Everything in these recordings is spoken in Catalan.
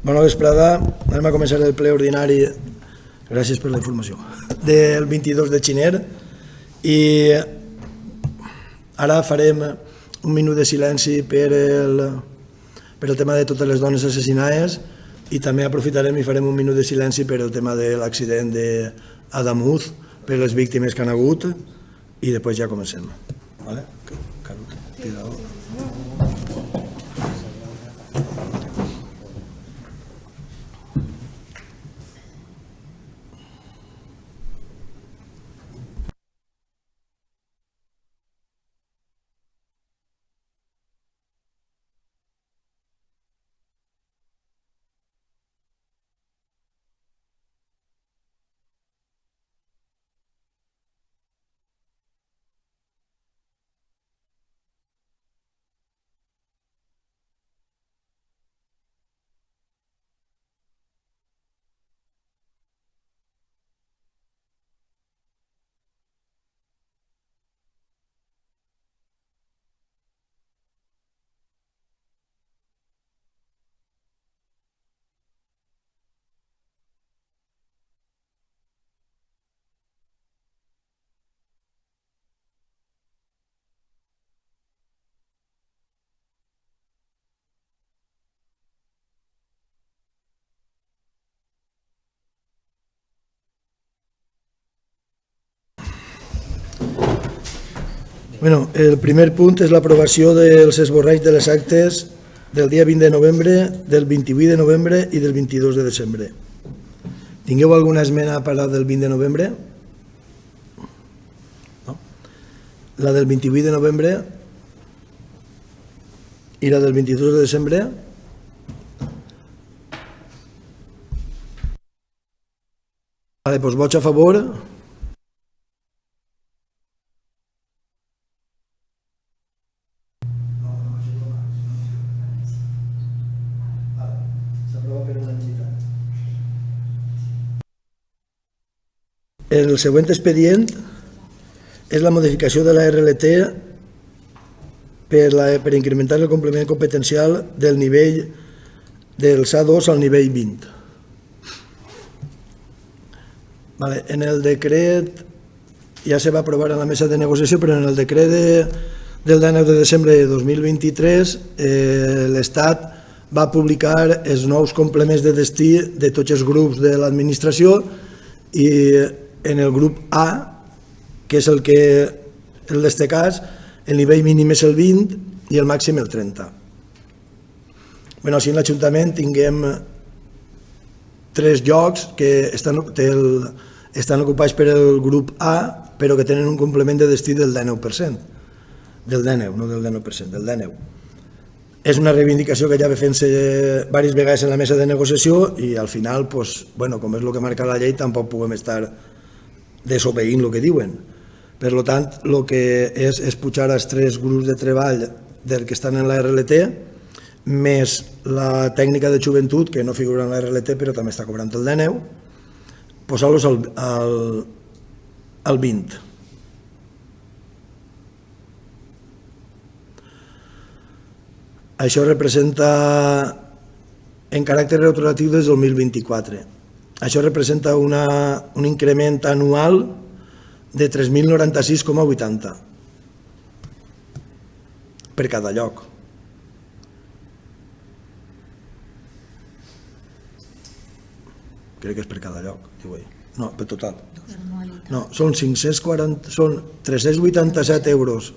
Bona vesprada. Anem a començar el ple ordinari, gràcies per la informació, del 22 de gener, i ara farem un minut de silenci per el tema de totes les dones assassinades, i també aprofitarem i farem un minut de silenci per el tema de l'accident d'Adamuz, per les víctimes que han hagut, i després ja comencem. Vale? Carut, cuidado. Bueno, el primer punt és l'aprovació dels esborranys de les actes del dia 20 de novembre, del 28 de novembre i del 22 de desembre. Tingueu alguna esmena per la del 20 de novembre? No? La del 28 de novembre i la del 22 de desembre? Vale, doncs vots a favor. El següent expedient és la modificació de la RLT per incrementar el complement competencial del nivell del SA2 al nivell 20. Vale, en el decret ja se va aprovar en la mesa de negociació, però en el decret del 19 de desembre de 2023 l'Estat va publicar els nous complements de destí de tots els grups de l'administració, i en el grup A, que és el destacat, el nivell mínim és el 20 i el màxim el 30. Bueno, així en l'Ajuntament tinguem 3 llocs que estan ocupats per el grup A, però que tenen un complement de destí del 19%. Del 19, no del 19%, del 19. És una reivindicació que ja ve fent-se diverses vegades en la mesa de negociació, i al final, com és el que marca la llei, tampoc puguem estar desobeint el que diuen. Per tant, el que és pujar els 3 grups de treball del que estan en la RLT, més la tècnica de joventut, que no figura en la RLT però també està cobrant el 19, posar-los al 20. Això representa, en caràcter retroactiu, des del 2024. Això representa un increment anual de 3.096,80 per cada lloc. Crec que és per cada lloc. No, per total. No, són 387 euros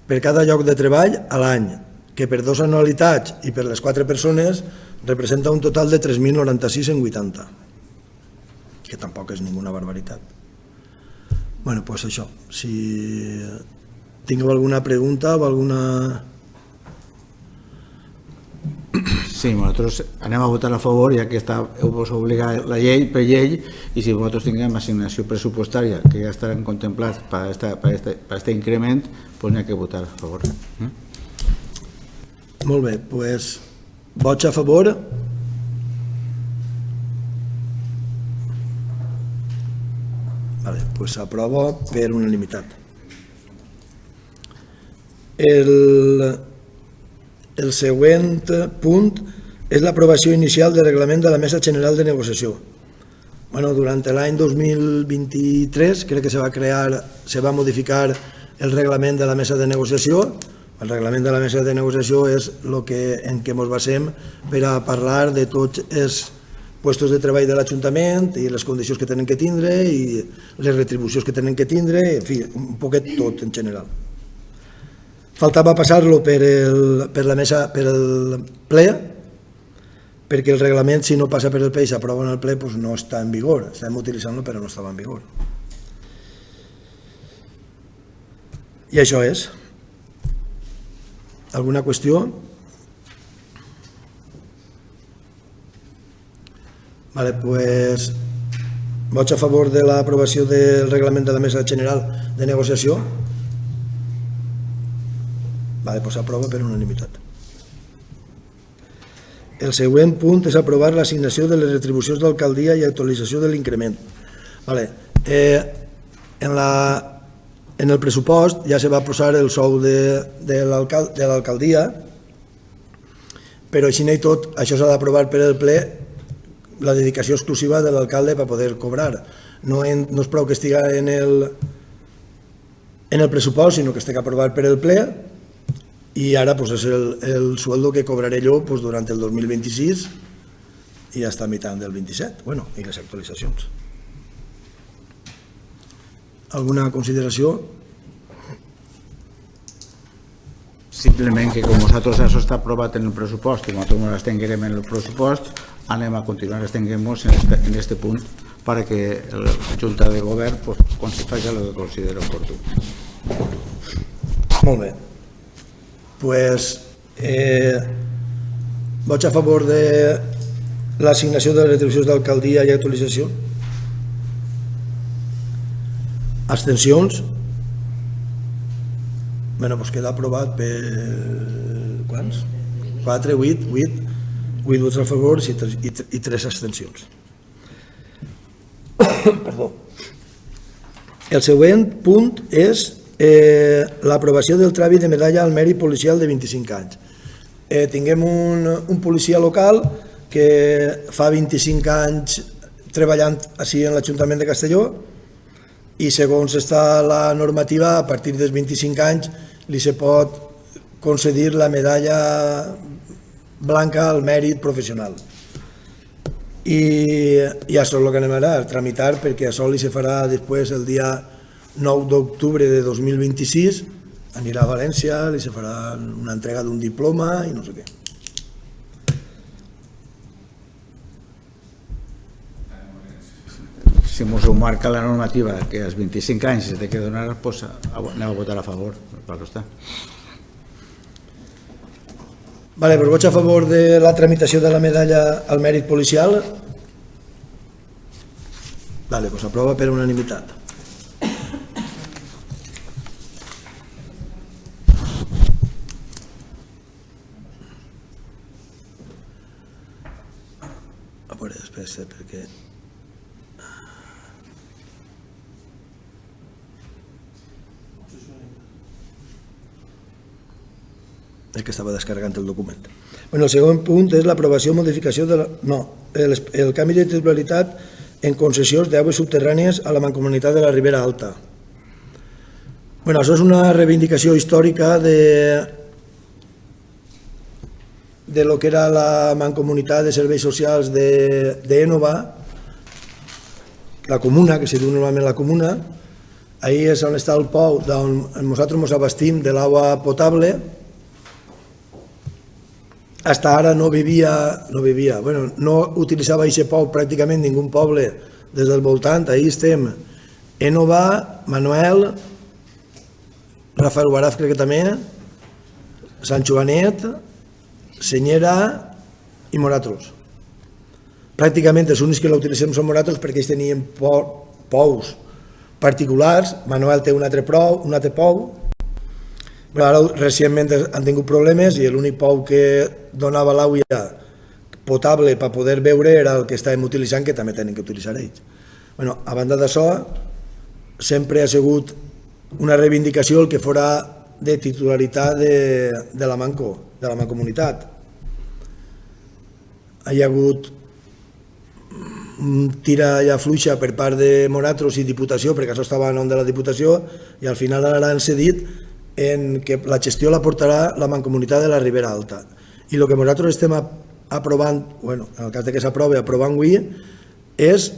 per cada lloc de treball a l'any, que per 2 anualitats i per les 4 persones representa un total de 3.096,80, que tampoc és ninguna barbaritat. Bueno, doncs això. Si tingueu alguna pregunta o alguna... Sí, nosaltres anem a votar a favor, ja que us obliga la llei per llei, i si vosaltres tinguem assignació pressupostària que ja estaran contemplats per aquest increment, doncs n'hi ha que votar a favor. Molt bé, doncs vots a favor. Doncs s'aprova per unanimitat. El següent punt és l'aprovació inicial del reglament de la Mesa General de Negociació. Bueno, durant l'any 2023 crec que se va modificar el reglament de la Mesa de Negociació. El reglament de la Mesa de Negociació és en què ens basem per a parlar de tots els puestos de treball de l'Ajuntament i les condicions que tenen que tindre i les retribucions que tenen que tindre, en fi, un poquet tot en general. Faltava passar-lo per el ple, perquè el reglament, si no passa per el ple i s'aprova en el ple, doncs no està en vigor. Estem utilitzant-lo, però no estava en vigor. I això és. Alguna qüestió? Vale, pues vots a favor de l'aprovació del reglament de la Mesa General de Negociació? Vale, pues s'aprova per unanimitat. El següent punt és aprovar l'assignació de les retribucions d'alcaldia i actualització de l'increment. Vale. En el pressupost ja se va posar el sou de l'alcaldia, però així i tot, això s'ha d'aprovar per el ple, la dedicació exclusiva de l'alcalde per poder cobrar. No és prou que estigui en el pressupost, sinó que estigui aprovat per el ple, i ara és el sueldo que cobraré jo durant el 2026 i hasta a mitad del 27, i les actualitzacions. Alguna consideració? Simplement que com nosaltres això està aprovat en el pressupost i nosaltres ens estenguerem en el pressupost, anem a continuar estenguem-nos en aquest punt perquè la Junta de Govern faci el que considera oportú. Molt bé. Pues vots a favor de l'assignació de les retribucions d'alcaldia i actualització? Abstencions? Bueno, doncs queda aprovat per quants? 4, 8 vots a favor i 3 abstencions. Perdó. El següent punt és l'aprovació del tràmit de medalla al mèrit policial de 25 anys. Tinguem un policia local que fa 25 anys treballant així en l'Ajuntament de Castelló i segons està la normativa, a partir dels 25 anys li se pot concedir la medalla blanca al mèrit professional. I això és el que anem ara a tramitar, perquè això li se farà després el dia 9 d'octubre de 2026, anirà a València, li se farà una entrega d'un diploma i no sé què. Si ens ho marca la normativa que als 25 anys es té que donar, doncs anem a votar a favor. Vale, doncs vots a favor de la tramitació de la medalla al mèrit policial? Vale, doncs aprova per unanimitat. Espera, perquè... És que estava descarregant el document. El segon punt és l'aprovació o modificació el canvi de titularitat en concessions d'aigües subterrànies a la Mancomunitat de la Ribera Alta. Això és una reivindicació històrica de lo que era la Mancomunitat de Serveis Socials d'Énova, la comuna, que se diu normalment la comuna. Ahí és on està el pou on nosaltres ens abastim de l'aigua potable. Hasta ara no utilitzava aquest pou pràcticament ningú poble des del voltant. Ahí estem Énova, Manuel, Rafael Guaraz crec que també, Sant Joanet, Senyera i Moratros. Pràcticament els únics que l'utilitzem són Moratros perquè ells tenien pous particulars. Manuel té un altre pou. Ara recentment han tingut problemes i l'únic pou que donava l'aigua potable per poder beure era el que estàvem utilitzant, que també tenen que utilitzar ells. A banda d'això, sempre ha sigut una reivindicació el que fora de titularitat de la Mancomunitat. hi ha hagut tira ja fluixa per part de Moratros i Diputació, perquè això estava en nom de la Diputació, i al final ara han cedit en que la gestió la portarà la Mancomunitat de la Ribera Alta. I el que nosaltres estem aprovant, bueno, en el cas que s'aprovi, aprovant avui, és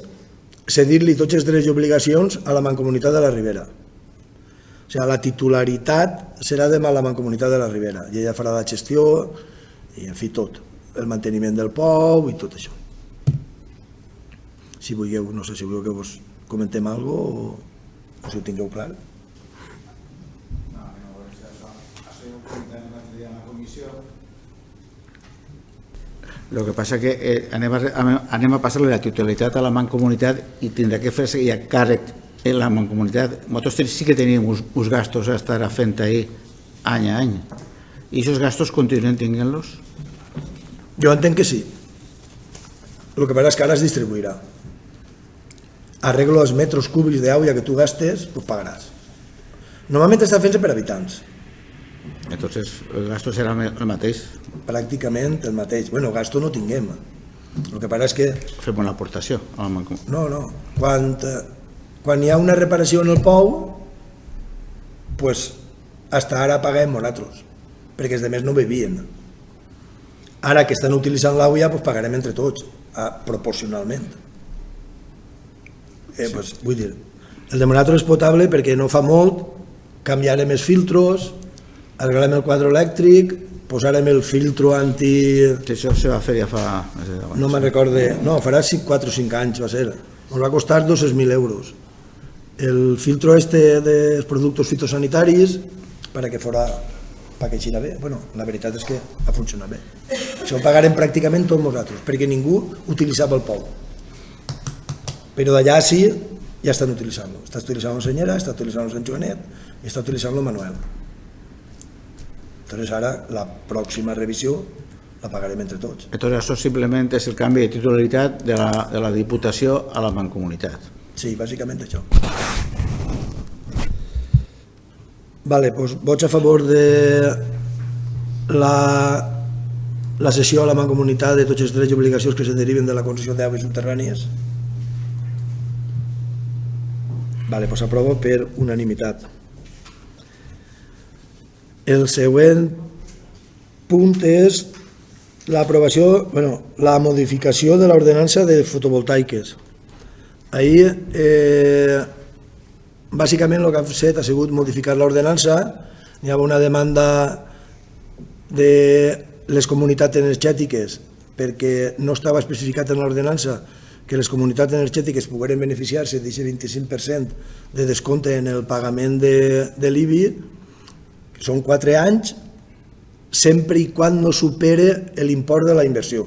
cedir-li tots els drets i obligacions a la Mancomunitat de la Ribera. O sigui, la titularitat serà de la Mancomunitat de la Ribera, i ella farà la gestió i, en fi, tot, el manteniment del pou i tot això. Si vulgueu, no sé si vulgueu que vos comentem alguna cosa o si ho tingueu clar. El que passa que anem a passar-li la titularitat a la Mancomunitat i tindrà que fer-se ja càrrec en la Mancomunitat. Nosaltres sí que teníem uns gastos a estar fent ahí any a any. I aquests gastos continuen tinguent-los? Jo entenc que sí. El que passa és que ara es distribuirà. Arreglo els metres cúbics d'aigua que tu gastes, doncs pagaràs. Normalment està fent-se per habitants. Entonces, el gasto serà el mateix? Pràcticament el mateix. Bueno, gasto no tinguem. El que passa és que... Fem una aportació a la Mancomunitat. No. Quan hi ha una reparació en el pou, doncs hasta ara paguem nosaltres, perquè els altres no bevien. Ara que estan utilitzant l'aigua, doncs pagarem entre tots, proporcionalment. Pues, vull dir, el de nosaltres és potable perquè no fa molt, canviarem els filtros, arreglem el quadre elèctric, posarem el filtro anti... Això se va fer ja fa... No me'n recorde, no, farà 4 o 5 anys va ser. Ens va costar 200.000 euros. El filtro dels productes fitosanitaris perquè fora, perquè gira bé. Bueno, la veritat és que ha funcionat bé. Això ho pagarem pràcticament tots nosaltres, perquè ningú utilitzava el pou. Però d'allà sí, ja estan utilitzant-lo. Està utilitzant-lo senyera, està utilitzant-lo Sant Joanet i està utilitzant-lo Manuel. Entonces ara la pròxima revisió la pagarem entre tots. Entonces això simplement és el canvi de titularitat de la Diputació a la Mancomunitat. Sí, bàsicament això. Vale, doncs vots a favor de la cessió a la Mancomunitat de tots els drets i obligacions que se deriven de la concessió d'aigües subterrànies. Vale, doncs aprovo per unanimitat. El següent punt és l'aprovació, la modificació de l'ordenança de fotovoltaiques. Ahir, bàsicament el que han fet ha sigut modificar l'ordenança. Hi havia una demanda de les comunitats energètiques perquè no estava especificat en l'ordenança que les comunitats energètiques pogueren beneficiar-se d'aquest 25% de descompte en el pagament de l'IBI, que són 4 anys, sempre i quan no supere l'import de la inversió.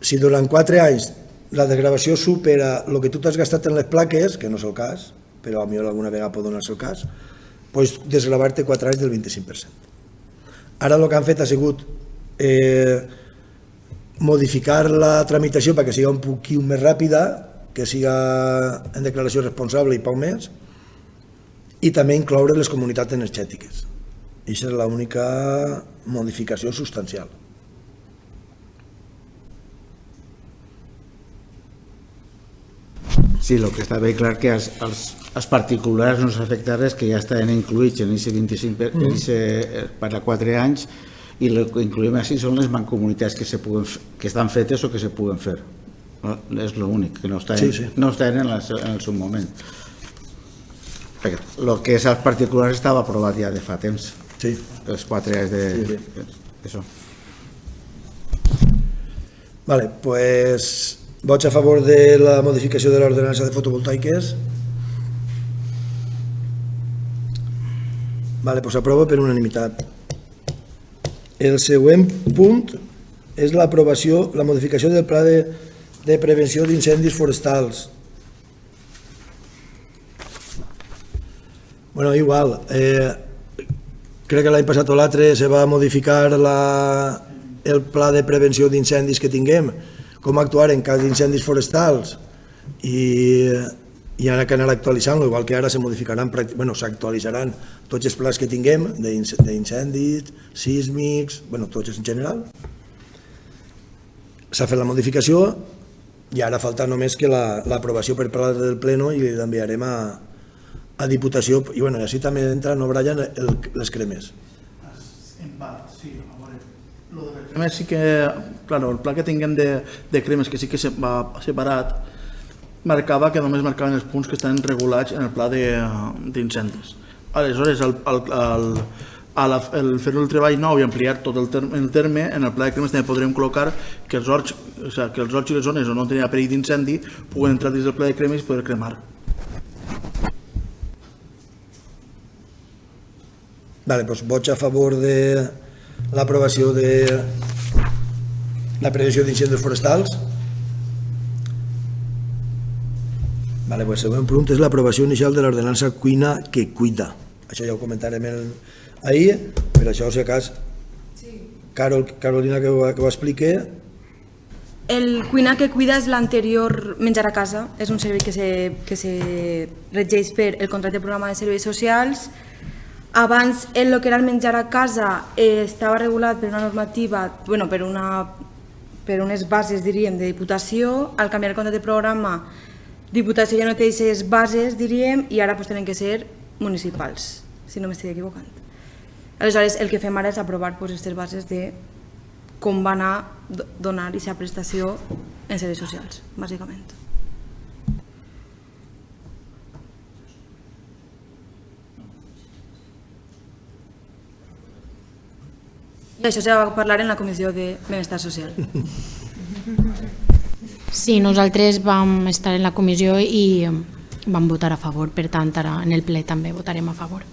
Si durant 4 anys la desgravació supera el que tu t'has gastat en les plaques, que no és el cas, però potser alguna vegada pot donar-se el cas, doncs desgravar-te 4 anys del 25%. Ara el que han fet ha sigut modificar la tramitació perquè sigui un poquet més ràpida, que siga en declaració responsable i poc més, i també incloure les comunitats energètiques. Aquesta és l'única modificació substancial. Sí, el que està bé clar que els particulars no s'afecta res, que ja estan incluïts en aquest 25% per a 4 anys, i el que incluïm així són les mancomunitats que estan fetes o que se puguen fer. És l'únic, que no estan en el seu moment. El que és els particulars estava aprovat ja de fa temps. Sí. Els 4 anys d'això. Vale, doncs vots a favor de la modificació de l'ordenança de fotovoltaiques. Vale, doncs aprovo per unanimitat. El següent punt és l'aprovació, la modificació del pla de prevenció d'incendis forestals. Bueno, igual, crec que l'any passat o l'altre se va modificar el pla de prevenció d'incendis que tinguem, com actuar en cas d'incendis forestals, i ara que anar actualitzant-lo, igual que ara se modificaran, s'actualitzaran tots els plans que tinguem d'incendis, sísmics, tots en general. s'ha fet la modificació i ara falta només que l'aprovació per part del Pleno i l'enviarem a Diputació. I bueno, així també entra, no, Brian, les cremes. En part, sí. A veure, lo de les cremes sí que, claro, el pla que tinguem de cremes, que sí que va separat, marcava que només marcaven els punts que estan regulats en el pla d'incendis. Aleshores, al fer el treball nou i ampliar tot el terme, en el pla de cremes també podrem col·locar que els horts i les zones on no tenia perill d'incendi puguen entrar dins del pla de cremes i poder cremar. Vale, doncs vots a favor de l'aprovació de la prevenció d'incendis forestals. Vale, pues el següent punt és l'aprovació inicial de l'ordenança cuina que cuida. Això ja ho comentarem ahir, per això, si a cas, Carolina, que ho explique. El cuina que cuida és l'anterior menjar a casa, és un servei que se regeix per el contracte de programa de serveis socials. Abans, el que era el menjar a casa estava regulat per una normativa, bueno, per unes bases, diríem, de Diputació. Al canviar el contracte de programa, Diputació ja no té aquestes bases, diríem, i ara tenen que ser municipals, si no m'estic equivocant. Aleshores, el que fem ara és aprovar aquestes bases de com va anar donar aquesta prestació en serveis socials, bàsicament. I això s'ha de parlar en la Comissió de Benestar Social. Sí, nosaltres vam estar en la comissió i vam votar a favor, per tant, ara en el ple també votarem a favor.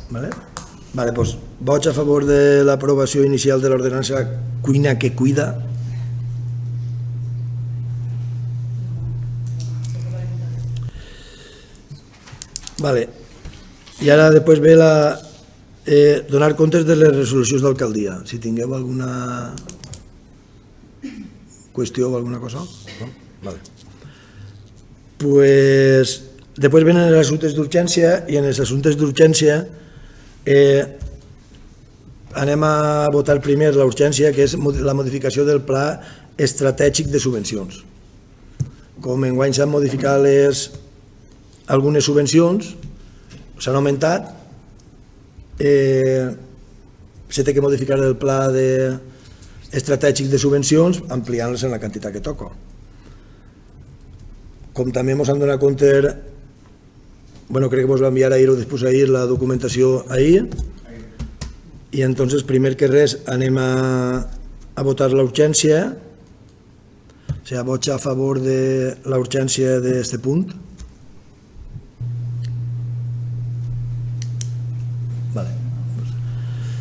Vale, doncs vots a favor de l'aprovació inicial de l'ordenança cuina que cuida. Vale, i ara després ve donar comptes de les resolucions d'alcaldia. Si tingueu alguna qüestió o alguna cosa? No? Vale. Pues, després venen els assumptes d'urgència i en els assumptes d'urgència anem a votar primer l'urgència, que és la modificació del pla estratègic de subvencions. Com enguany s'han modificat algunes subvencions, s'han augmentat, se té que modificar el pla estratègic de subvencions ampliant-les en la quantitat que toca. Com també ens han donat compte, crec que us va enviar ahir o després ahir la documentació ahir, i entonces primer que res anem a votar l'urgència, o sigui, vots a favor de l'urgència d'aquest punt.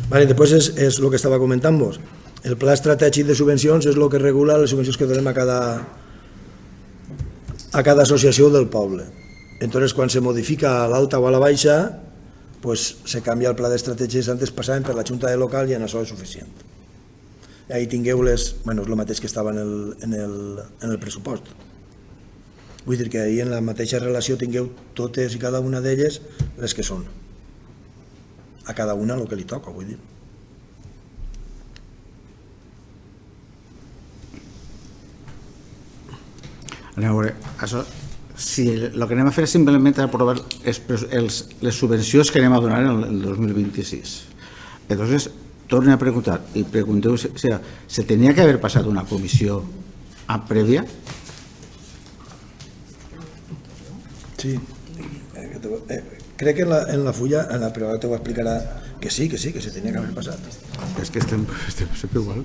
Vale, després és el que estava comentant-vos. El pla estratègic de subvencions és el que regula les subvencions que donem a cada associació del poble. Entonces, quan se modifica a l'alta o a la baixa, se canvia el pla d'estratègies, antes passaven per la Junta de Local i en això és suficient. I ahí tingueu és el mateix que estava en el pressupost. Vull dir que ahí en la mateixa relació tingueu totes i cada una d'elles les que són. A cada una el que li toca, vull dir. Anem a veure, això, si el que anem a fer és simplement aprovar les subvencions que anem a donar en el 2026. Entonces, torne a preguntar, i pregunteu, ¿se tenía que haber pasado una comisión previa? Sí. Crec que en la fulla, però ara te ho explicarà que sí, que se tenia que haver passat. És que estem sempre igual.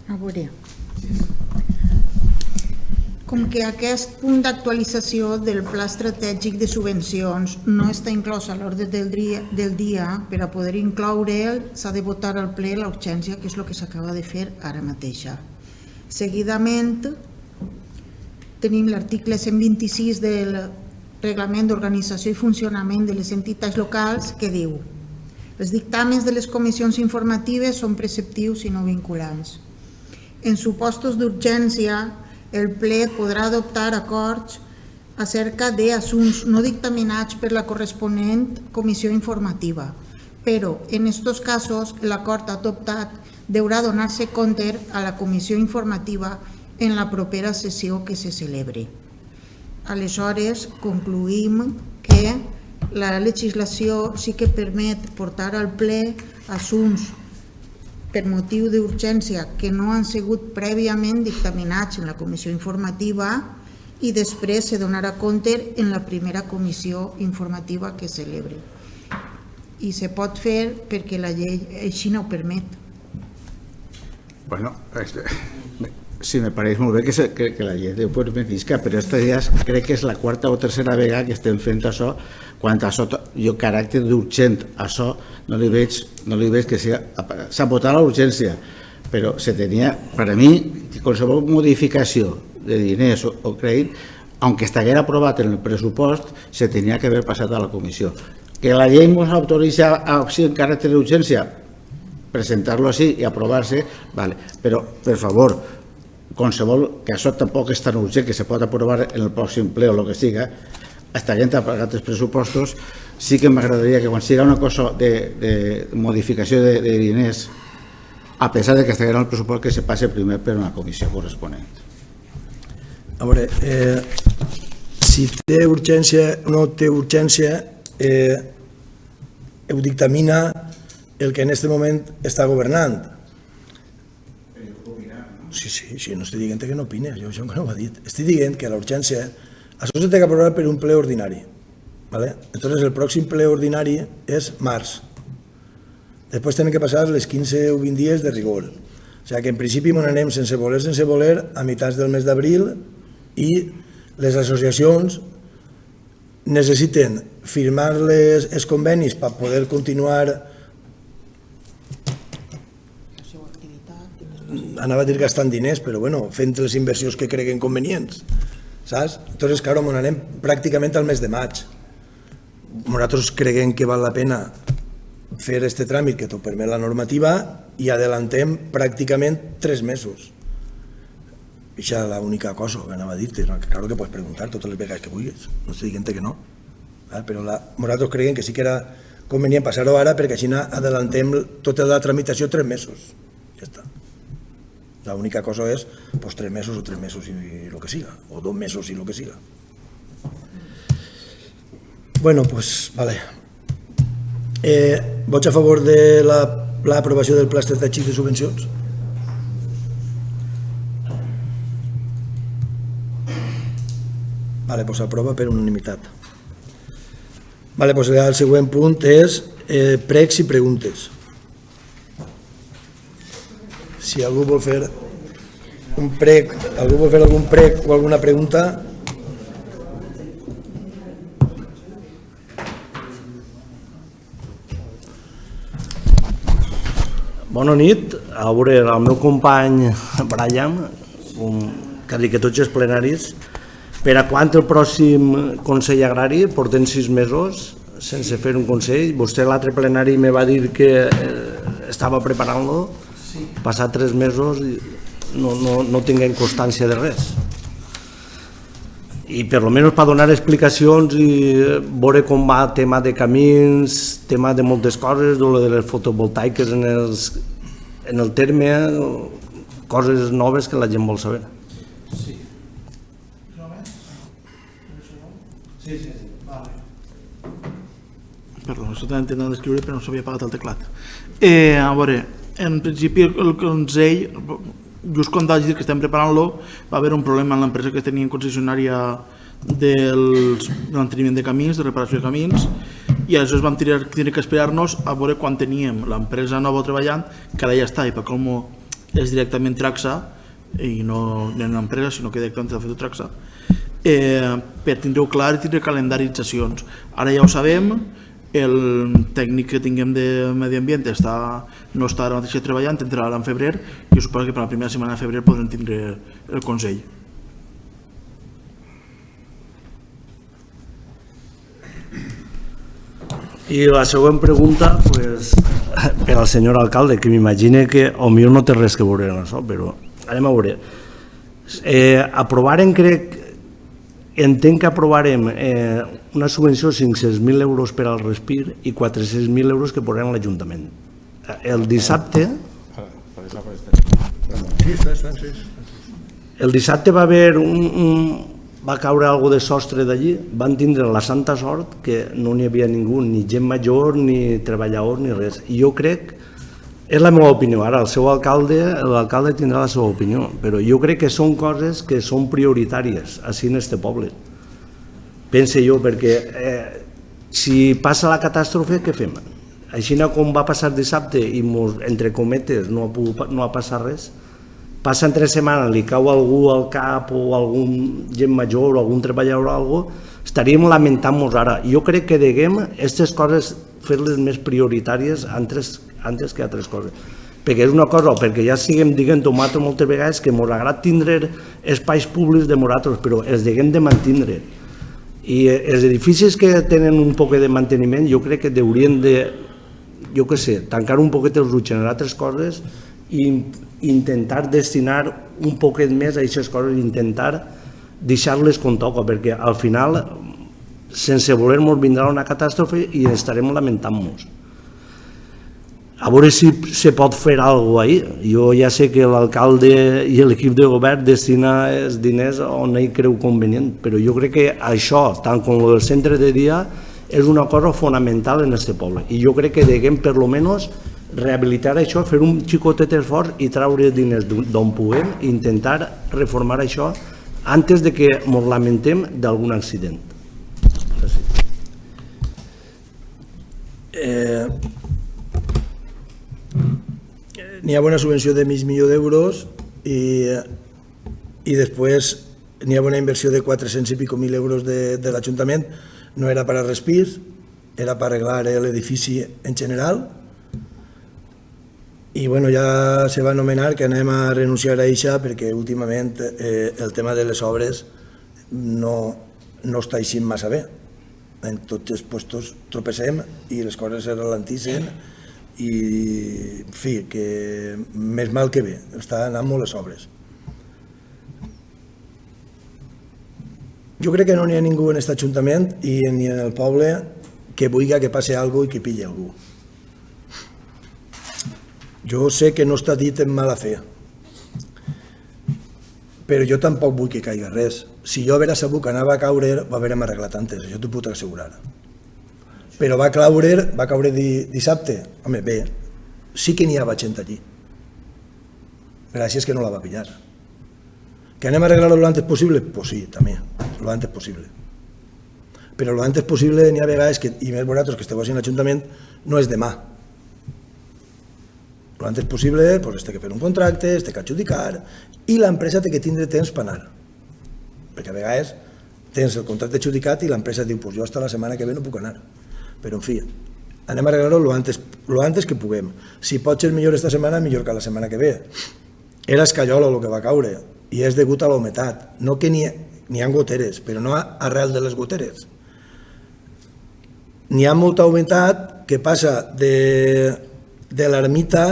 A veure, com que aquest punt d'actualització del pla estratègic de subvencions no està inclòs a l'ordre del dia, per a poder incloure'l s'ha de votar al ple la urgència, que és el que s'acaba de fer ara mateixa. Seguidament, tenim l'article 126 del Reglament d'Organització i Funcionament de les Entitats Locals que diu: els dictàmens de les comissions informatives són preceptius i no vinculants. En supostos d'urgència, el ple podrà adoptar acords acerca d'assumptes no dictaminats per la corresponent comissió informativa. pero en estos casos l'acord adoptat deurà donar-se compte a la comissió informativa en la propera sessió que se celebre. Aleshores, concluïm que la legislació sí que permet portar al ple assumptes per motiu d'urgència que no han sigut prèviament dictaminats en la comissió informativa i després se donarà compte en la primera comissió informativa que celebre. I se pot fer perquè la llei així no ho permet. Bueno, sí, me pareix molt bé que la llei ho permetisca, però aquesta ja crec que és la quarta o tercera vegada que estem fent això, quan això, jo caràcter d'urgent, això no li veig que s'ha votat a l'urgència, però se tenia, per a mi, qualsevol modificació de diners o crèdit, aunque estiguera aprovat en el pressupost, se tenia que haver passat a la comissió. Que la llei ens autoritza en caràcter d'urgència, presentar-lo així i aprovar-se, vale. Però, per favor, qualsevol, que això tampoc és tan urgent, que se pot aprovar en el pròxim ple o el que siga, estiguent apagats els pressupostos, sí que m'agradaria que quan siga una cosa de modificació de diners, a pesar de que estiguera en el pressupost, que se passe primer per una comissió corresponent. A veure, si té urgència o no té urgència, ho dictamina el que en aquest moment està governant. Sí, no estic dient que no opine, això no ho ha dit. Estic dient que l'urgència, això s'ha d'aprovar per un ple ordinari. Entonces el pròxim ple ordinari és març. Després tenen que passar les 15 o 20 dies de rigor. O sigui que en principi ens anem sense voler a meitats del mes d'abril i les associacions necessiten firmar els convenis per poder continuar, anava a dir gastant diners, però bueno, fent les inversions que creguen convenients, saps? Entonces, claro, ens anem pràcticament al mes de maig. Nosaltres creguem que val la pena fer este tràmit que t'ho permet la normativa i adelantem pràcticament 3 mesos. Això és l'única cosa que anava a dir-te. Claro que pots preguntar totes les vegades que vulguis, no estic dient que no, però nosaltres creiem que sí que era convenient passar-ho ara perquè així adelantem tota la tramitació 3 mesos. Ja està. L'única cosa és 3 mesos o 3 mesos i el que siga, o 2 mesos i el que siga. Bueno, pues, vale. Vots a favor de l'aprovació del pla estratègic de subvencions? Vale, pues s'aprova per unanimitat. Vale, pues el següent punt és pregs i preguntes. Si algú vol fer un prec, algú vol fer algun prec o alguna pregunta... Bona nit. A veure, el meu company Brian, que ha dit que tots els plenaris, per a quan el pròxim Consell Agrari? Portem 6 mesos sense fer un Consell. Vostè l'altre plenari me va dir que estava preparant-lo. Passat 3 mesos no tinguem constància de res. I per almenys per donar explicacions i veure com va el tema de camins, tema de moltes coses, de les fotovoltaiques en el terme, coses noves que la gent vol saber. Sí. Sí. Vale. Perdó, això t'he intentat d'escriure però no s'havia apagat el teclat. A veure, en principi el Consell, just quan vaig dir que estem preparant-lo, va haver un problema en l'empresa que tenia en concessionària del manteniment de camins, de reparació de camins, i aleshores vam tenir que esperar-nos a veure quan teníem l'empresa nova treballant, que ara ja està, i per com és directament Traxa, i no en una empresa, sinó que directament s'ha fet Traxa, per tindre-ho clar i tindre calendaritzacions. Ara ja ho sabem, el tècnic que tinguem de Medi Ambient no està ara mateix treballant, entrarà en febrer, i jo suposo que per la primera setmana de febrer podrem tindre el Consell. I la següent pregunta, per al senyor alcalde, que m'imagine que potser no té res que veure amb això, però anem a veure. Aprovaren, crec, entenc que aprovarem una subvenció de 500.000 euros per al Respir i 400.000 euros que posarem a l'Ajuntament. El dissabte... El dissabte va haver va caure algo de sostre d'allí, van tindre la santa sort que no n'hi havia ningú, ni gent major, ni treballadors, ni res. I jo crec, és la meva opinió, ara el seu alcalde, l'alcalde tindrà la seva opinió, però jo crec que són coses que són prioritàries així en este poble. Pense jo, perquè si passa la catàstrofe, què fem? Així com va passar dissabte i entre cometes no ha passat res, passa en 3 setmanes, li cau algú al cap o algun gent major o algun treballador o alguna cosa, estaríem lamentant-nos ara. Jo crec que deguem aquestes coses fer-les més prioritàries antes que altres coses. Perquè és una cosa, perquè ja siguem dient nosaltres moltes vegades que ens agrada tindre espais públics de nosaltres, però els deguem de mantindre. I els edificis que tenen un poc de manteniment jo crec que haurien de, jo què sé, tancar un poquet els ulls en altres coses i intentar destinar un poquet més a aquestes coses, intentar deixar-les com toca, perquè al final, sense voler-nos, vindrà una catàstrofe i estarem lamentant-nos. A veure si se pot fer alguna cosa ahí. Jo ja sé que l'alcalde i l'equip de govern destina els diners on ell creu convenient, però jo crec que això, tant com el centre de dia, és una cosa fonamental en aquest poble. I jo crec que deguem, per lo menos, rehabilitar això, fer un xicotet esforç i treure diners d'on puguem i intentar reformar això antes de que ens lamentem d'algun accident. N'hi ha una subvenció de mig milió d'euros i després n'hi ha una inversió de 400 i pico mil euros de l'Ajuntament. No era per a Respirs, era per arreglar l'edifici en general. I bueno, ja se va anomenar que anem a renunciar a això perquè últimament el tema de les obres no està eixint massa bé. En tots els puestos tropecem i les coses es ralentissen i, en fi, que més mal que bé, estan anant molt les obres. Jo crec que no n'hi ha ningú en aquest Ajuntament i ni en el poble que vulgui que passi alguna cosa i que pilli algú. Jo sé que no està dit en mala fe, però jo tampoc vull que caigui res. Si jo haguera sabut que anava a caure, ho haguérem arreglat antes, això t'ho puc assegurar. Però va caure dissabte. Home, bé, sí que n'hi havia gent allí. Gràcies que no la va pillar. ¿Que anem a arreglar-lo lo antes possible? Pues sí, també, lo antes possible. Però lo antes possible n'hi ha vegades que, i més vosaltres que esteu així en l'Ajuntament, no és demà. Lo antes possible, pues té que fer un contracte, té que adjudicar, i l'empresa té que tindre temps per anar. Perquè a vegades tens el contracte adjudicat i l'empresa diu, pues jo hasta la setmana que ve no puc anar. Però, en fi, anem a arreglar-ho lo antes que puguem. Si pot ser millor esta setmana, millor que la setmana que ve. Era escallola el que va caure, i és degut a la humitat. No que n'hi ha goteres, però no arrel de les goteres. N'hi ha molta humitat que passa de l'ermita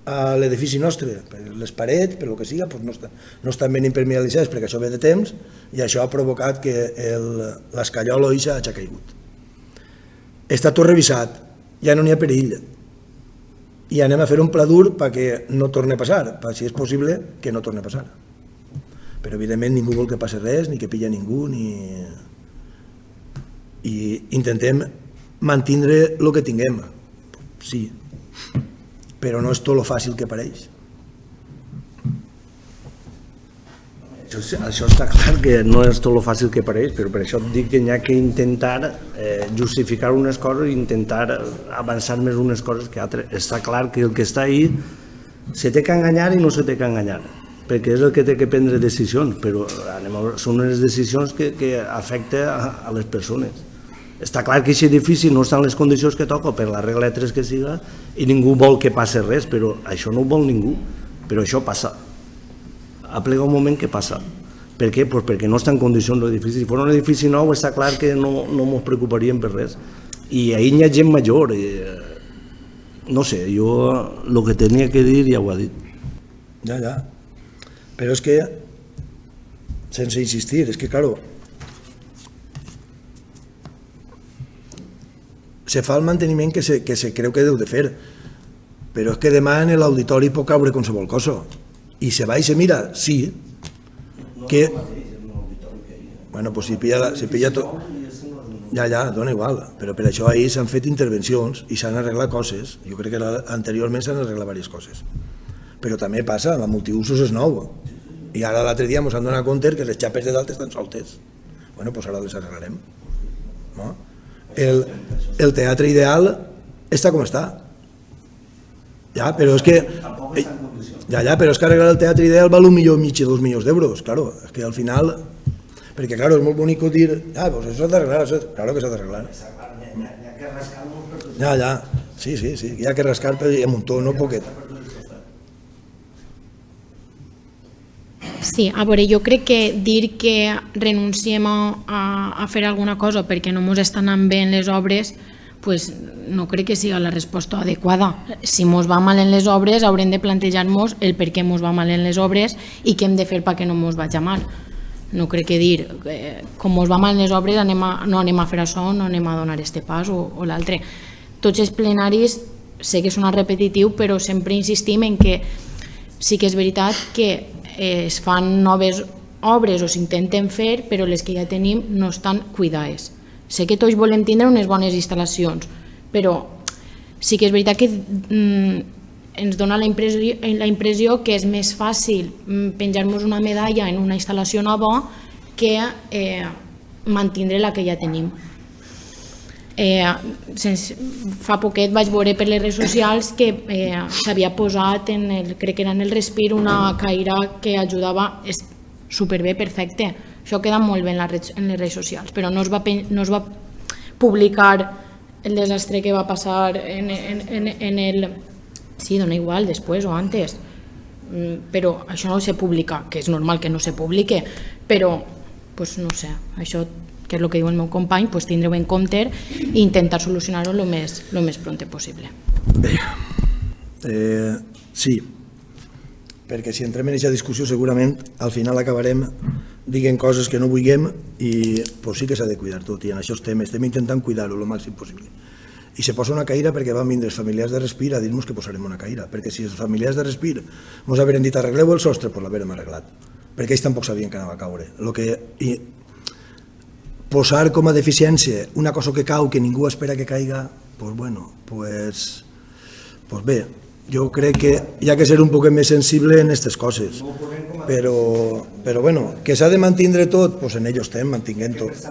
a l'edifici nostre, per les parets, per el que siga, no estan ben impermeabilitzades perquè això ve de temps i això ha provocat que l'escallol o ixa hagi caigut. Està tot revisat, ja no n'hi ha perill i anem a fer un pla dur perquè no torni a passar, per si és possible que no torni a passar. Però evidentment ningú vol que passi res, ni que pilla ningú, i intentem mantindre el que tinguem, sí, però no és tot lo fàcil que pareix. Això està clar que no és tot lo fàcil que pareix, però per això et dic que hi ha que intentar justificar unes coses i intentar avançar més unes coses que altres. Està clar que el que està ahí se té que enganyar i no se té que enganyar, perquè és el que té que prendre decisions, però són unes decisions que afecten a les persones. Està clar que aquest edifici no està en les condicions que toca per la regla de 3 que siga i ningú vol que passi res, però això no ho vol ningú, però això passa. Aplega un moment que passa. Per què? Pues perquè no està en condicions l'edifici. Si fos un edifici nou està clar que no ens preocuparíem per res. I ahir hi ha gent major. No sé, jo el que tenia que dir ja ho ha dit. Ja. Però és que sense insistir, és que, claro, se fa el manteniment que se creu que deu de fer, però és que demà en l'auditori pot caure qualsevol cosa, i se va i se mira, sí, que... Bueno, pues si pilla tot... Ja, dona igual, però per això ahir s'han fet intervencions i s'han arreglat coses. Jo crec que anteriorment s'han arreglat diverses coses. Però també passa, la multiusos és nou. I ara l'altre dia ens han donat compte que les xapes de dalt estan soltes. Bueno, doncs ara les arreglarem. No? El teatre ideal està com està. Ja, però és que... Ja, però és que arreglar el teatre ideal val 1,5 milió i 2 milions d'euros. Claro, és que al final... Perquè, claro, és molt bonic dir, pues això s'ha d'arreglar, claro que s'ha d'arreglar. Ja, sí, hi ha que rascar i un muntó, no poquet. Sí, a veure, jo crec que dir que renunciem a fer alguna cosa perquè no ens estan anant bé en les obres, pues no crec que sigui la resposta adequada. Si ens va mal en les obres, haurem de plantejar-nos el per què ens va mal en les obres i què hem de fer perquè no ens vagi mal. No crec que dir, com ens va mal en les obres, no anem a fer això, no anem a donar este pas o l'altre. Tots els plenaris, sé que sona repetitiu, però sempre insistim en que sí que és veritat que es fan noves obres o s'intenten fer, però les que ja tenim no estan cuidades. Sé que tots volem tindre unes bones instal·lacions, però sí que és veritat que ens dona la impressió que és més fàcil penjar-nos una medalla en una instal·lació nova que mantindre la que ja tenim. Fa poquet vaig veure per les redes socials que s'havia posat, crec que era en el Respir, una caira que ajudava superbé, perfecte. Això queda molt bé en les redes socials, però no es va publicar el desastre que va passar en el... Sí, dona igual, després o antes, però això no se publica, que és normal que no se publique, però, no sé, això, que és el que diu el meu company, tindreu en compte i intentar solucionar-ho el més pront possible. Bé, sí, perquè si entrem en aquesta discussió segurament al final acabarem dient coses que no vulguem i sí que s'ha de cuidar tot, i en això estem intentant cuidar-ho el màxim possible. I se posa una caïra perquè van vindre els familiars de Respir a dir-nos que posarem una caïra, perquè si els familiars de Respir ens havien dit arregleu el sostre, doncs l'havíem arreglat, perquè ells tampoc sabien que anava a caure. I posar com a deficiència una cosa que cau que ningú espera que caiga, doncs bé, jo crec que hi ha que ser un poc més sensible en aquestes coses, però que s'ha de mantindre tot, doncs en ells estem mantinguent tot.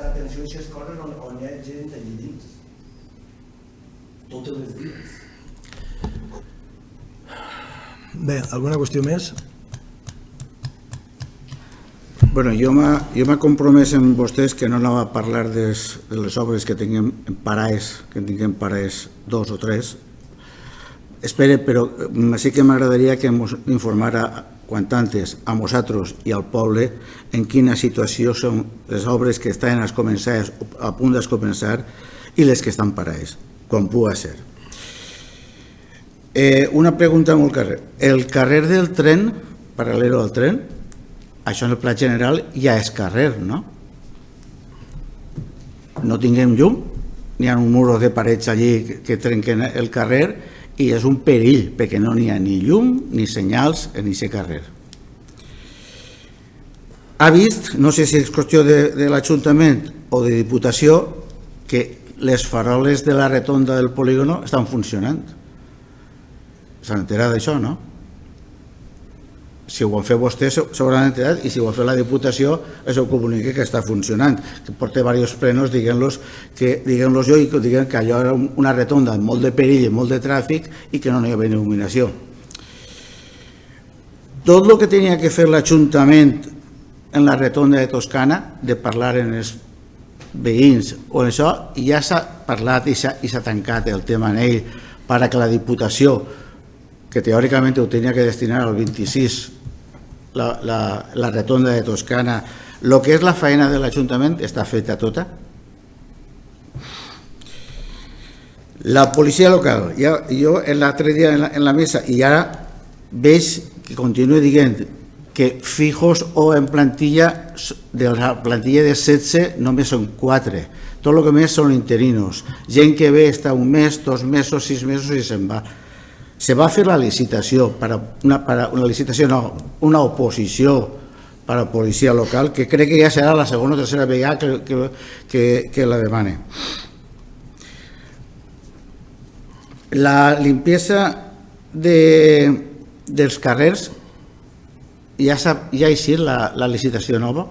Bé, alguna qüestió més? Bueno, jo m'he compromès amb vostès que no anava a parlar de les obres que tinguem en parades, que tinguem parades 2 o 3. Espere, però sí que m'agradaria que ens informara quan antes a nosaltres i al poble en quina situació són les obres que estan començades, a punt de començar, i les que estan parades, quan pugui ser. Una pregunta molt carrer. El carrer del tren, paral·lelo al tren, això en el pla general ja és carrer, no? No tinguem llum, n'hi ha un mur de parets allí que trenquen el carrer i és un perill, perquè no n'hi ha ni llum ni senyals en aquest carrer. Ha vist, no sé si és qüestió de l'Ajuntament o de Diputació, que les faroles de la rotonda del polígono estan funcionant. S'han enterat d'això, no? Si ho han fet vostès, s'hauran enterat, i si ho ha fet la Diputació, això ho comunica que està funcionant, que porta diversos plenos dient-los jo i que diguen que allò era una rotonda amb molt de perill i molt de tràfic i que no hi havia il·luminació. Tot el que tenia que fer l'Ajuntament en la rotonda de Toscana, de parlar amb els veïns o això, ja s'ha parlat i s'ha tancat el tema en ell perquè la Diputació, que teòricament ho tenia que destinar al 26, la rotonda de Toscana, el que és la feina de l'Ajuntament està feta tota. La policia local, jo l'altre dia en la mesa, i ara veig que continua dient que fijos o en plantilla, de la plantilla de 16 només són 4. Tot el que més són interinos. Gent que ve, està un mes, 2 mesos, 6 mesos i se'n va. Se va fer la licitació, una oposició per a policia local, que crec que ja serà la segona o tercera vegada que la demane. La limpieza dels carrers, ja ha eixit la licitació nova,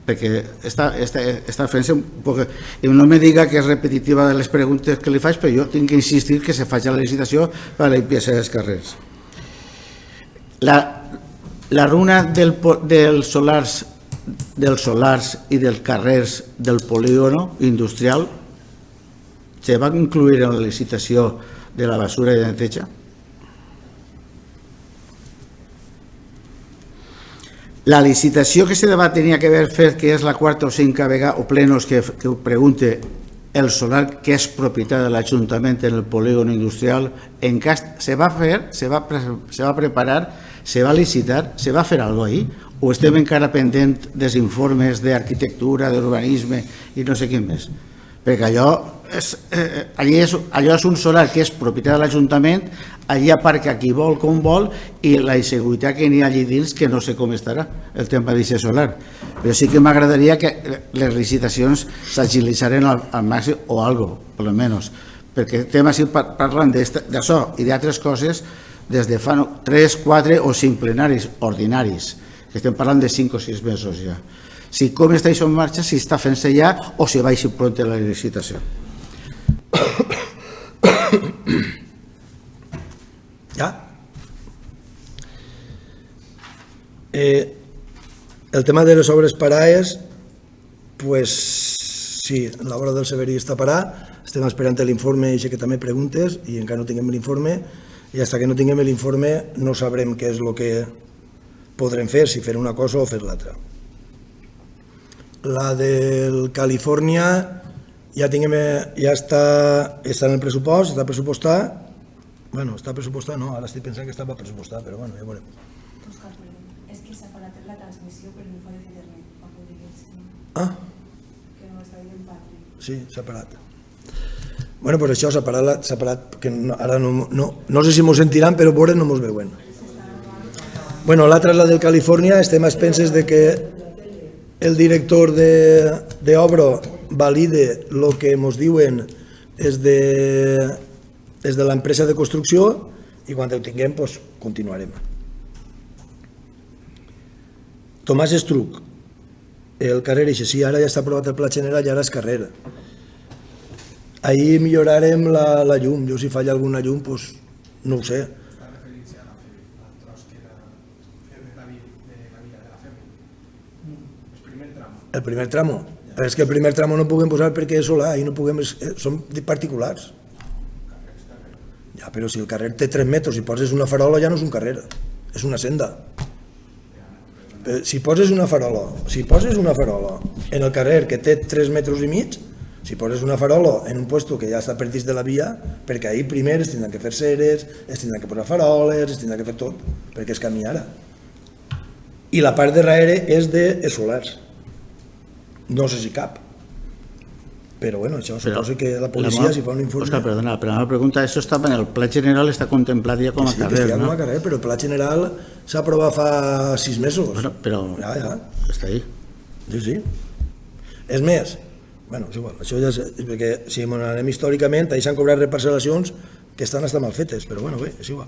perquè està fent-se un poc... I no me diga que és repetitiva de les preguntes que li faig, però jo tinc que insistir que se faci la licitació per a la limpieza dels carrers. La runa dels solars i dels carrers del polígono industrial se va incluir en la licitació de la basura i de neteja? La licitació que se va tenir que haver fet, que és la quarta o cinca vegada, o plenos que ho pregunte, el solar que és propietat de l'Ajuntament en el polígon industrial, en cas se va fer, se va preparar, se va licitar, se va fer alguna cosa ahí? O estem encara pendent dels informes d'arquitectura, d'urbanisme i no sé què més? Perquè allò és un solar que és propietat de l'Ajuntament, allà aparca qui vol com vol i la inseguretat que n'hi ha allí dins, que no sé com estarà el tema d'aquest solar. Però sí que m'agradaria que les licitacions s'agilitzaren al màxim o algo, per almenys, perquè estem així parlant d'això i d'altres coses des de fa 3, 4 o 5 plenaris ordinaris, que estem parlant de 5 o 6 mesos ja. Si com està això en marxa, si està fent-se ja o si va així pront la licitació. Ja? El tema de les obres parades, pues sí, l'obra del Severí està parada, estem esperant l'informe i que també preguntes i encara no tinguem l'informe i fins que no tinguem l'informe no sabrem què és el que podrem fer, si fer una cosa o fer l'altra. La del Califòrnia ja està en el pressupost, està pressupostat. Bueno, està pressupostat, no, ara estic pensant que estava pressupostat, però bueno, ja veurem. Òscar, és que s'ha parat la transmissió per no fa d'internet. Ah? Que no està dient Patri. Sí, s'ha parat. Bueno, doncs això s'ha parat, que ara no sé si m'ho sentiran, però veure no mos veuen. Bueno, l'altra és la del Califòrnia, estem a expenses de que el director d'obra valide el que ens diuen és de l'empresa de construcció i quan ho tinguem doncs continuarem. Tomàs Estruc, el carrer Eixe, sí, ara ja està aprovat el pla general i ara és carrer. Ahir millorarem la llum, jo si falla alguna llum doncs no ho sé. El primer tramo. És que el primer tramo no puguem posar perquè és solar i no puguem, són particulars. Ja, però si el carrer té 3 metres i poses una farola ja no és un carrer, és una senda. Si poses una farola en el carrer que té 3 metres i mig, si poses una farola en un puesto que ja està per dins de la via, perquè ahir primer es tindran que fer ceres, es tindran que posar faroles, es tindran que fer tot, perquè és camí ara. I la part de darrere és de solars. No sé si cap. Però bueno, això suposo que la policia si fa un informe... Òscar, perdona, però la pregunta, això estava en el pla general, està contemplat ja com a carrer, no? Sí, com a carrer, però el pla general s'ha aprovat fa 6 mesos. Bueno, però ja. Està ahí. Sí. És més, bueno, és igual, això ja és... Perquè si ens anem històricament, ahir s'han cobrat reparcel·lacions que estan hasta mal fetes, però bueno, bé, és igual.